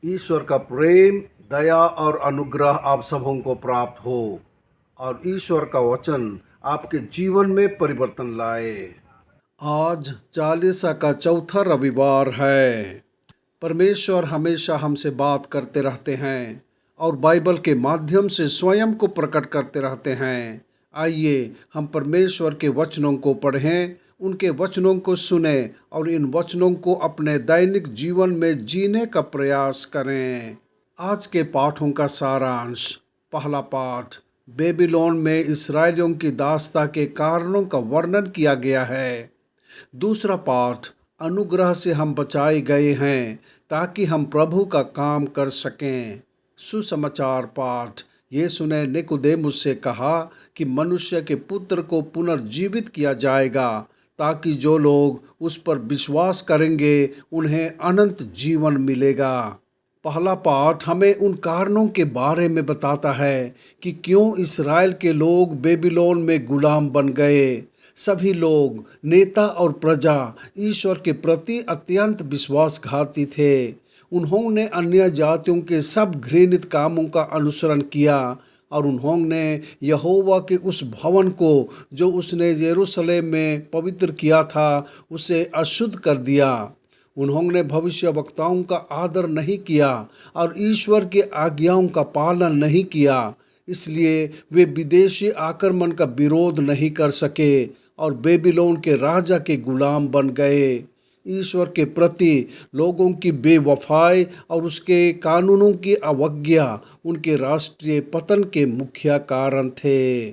ईश्वर का प्रेम, दया और अनुग्रह आप सबों को प्राप्त हो और ईश्वर का वचन आपके जीवन में परिवर्तन लाए। आज चालीसा का चौथा रविवार है। परमेश्वर हमेशा हमसे बात करते रहते हैं और बाइबल के माध्यम से स्वयं को प्रकट करते रहते हैं। आइए हम परमेश्वर के वचनों को पढ़ें, उनके वचनों को सुने और इन वचनों को अपने दैनिक जीवन में जीने का प्रयास करें। आज के पाठों का सारांश। पहला पाठ, बेबीलोन में इस्राएलियों की दासता के कारणों का वर्णन किया गया है। दूसरा पाठ, अनुग्रह से हम बचाए गए हैं ताकि हम प्रभु का काम कर सकें। सुसमाचार पाठ, यीशु ने निकोदेमुस से कहा कि मनुष्य के पुत्र को पुनर्जीवित किया जाएगा ताकि जो लोग उस पर विश्वास करेंगे उन्हें अनंत जीवन मिलेगा। पहला पाठ हमें उन कारणों के बारे में बताता है कि क्यों इस्राएल के लोग बेबीलोन में गुलाम बन गए। सभी लोग, नेता और प्रजा ईश्वर के प्रति अत्यंत विश्वासघाती थे। उन्होंने अन्य जातियों के सब घृणित कामों का अनुसरण किया और उन्होंने यहोवा के उस भवन को जो उसने यरूशलेम में पवित्र किया था उसे अशुद्ध कर दिया। उन्होंने भविष्यवक्ताओं का आदर नहीं किया और ईश्वर की आज्ञाओं का पालन नहीं किया। इसलिए वे विदेशी आक्रमण का विरोध नहीं कर सके और बेबीलोन के राजा के गुलाम बन गए। ईश्वर के प्रति लोगों की बेवफाई और उसके कानूनों की अवज्ञा उनके राष्ट्रीय पतन के मुख्य कारण थे।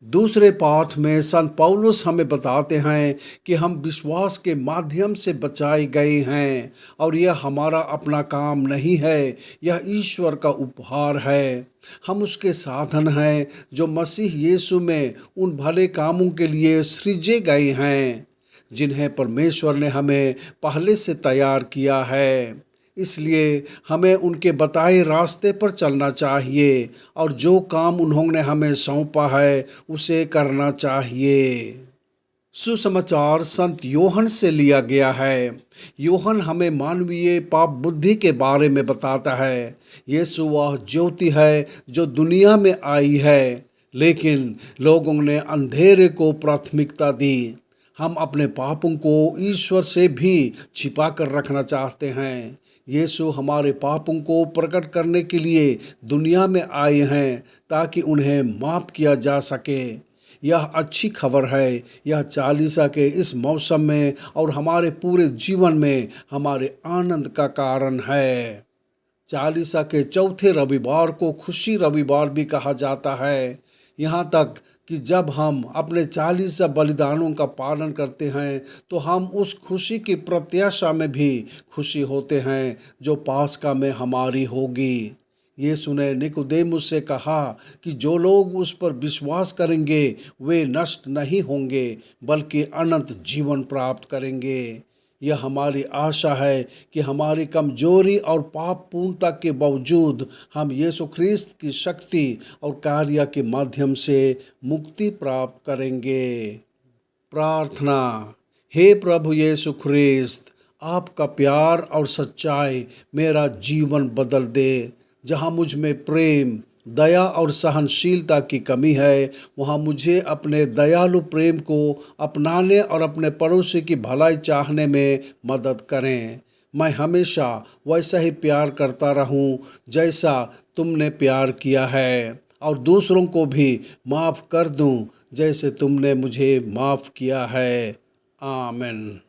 दूसरे पाठ में संत पौलुस हमें बताते हैं कि हम विश्वास के माध्यम से बचाए गए हैं और यह हमारा अपना काम नहीं है, यह ईश्वर का उपहार है। हम उसके साधन हैं जो मसीह यीशु में उन भले कामों के लिए सृजे गए हैं जिन्हें परमेश्वर ने हमें पहले से तैयार किया है। इसलिए हमें उनके बताए रास्ते पर चलना चाहिए और जो काम उन्होंने हमें सौंपा है उसे करना चाहिए। सुसमाचार संत योहन से लिया गया है। योहन हमें मानवीय पाप बुद्धि के बारे में बताता है। यीशु वह ज्योति है जो दुनिया में आई है, लेकिन लोगों ने अंधेरे को प्राथमिकता दी। हम अपने पापों को ईश्वर से भी छिपा कर रखना चाहते हैं। यीशु हमारे पापों को प्रकट करने के लिए दुनिया में आए हैं ताकि उन्हें माफ़ किया जा सके। यह अच्छी खबर है। यह चालीसा के इस मौसम में और हमारे पूरे जीवन में हमारे आनंद का कारण है। चालीसा के चौथे रविवार को खुशी रविवार भी कहा जाता है। यहाँ तक कि जब हम अपने चालीसा बलिदानों का पालन करते हैं तो हम उस खुशी की प्रत्याशा में भी खुशी होते हैं जो पास्का में हमारी होगी। यीशु ने निकोदेमुस से कहा कि जो लोग उस पर विश्वास करेंगे वे नष्ट नहीं होंगे बल्कि अनंत जीवन प्राप्त करेंगे। यह हमारी आशा है कि हमारी कमजोरी और पाप पूर्णता के बावजूद हम यीशु ख्रीस्त की शक्ति और कार्य के माध्यम से मुक्ति प्राप्त करेंगे। प्रार्थना। हे प्रभु यीशु ख्रीस्त, आपका प्यार और सच्चाई मेरा जीवन बदल दे। जहाँ मुझ में प्रेम, दया और सहनशीलता की कमी है, वहाँ मुझे अपने दयालु प्रेम को अपनाने और अपने पड़ोसी की भलाई चाहने में मदद करें। मैं हमेशा वैसा ही प्यार करता रहूं जैसा तुमने प्यार किया है और दूसरों को भी माफ़ कर दूं जैसे तुमने मुझे माफ़ किया है। आमीन।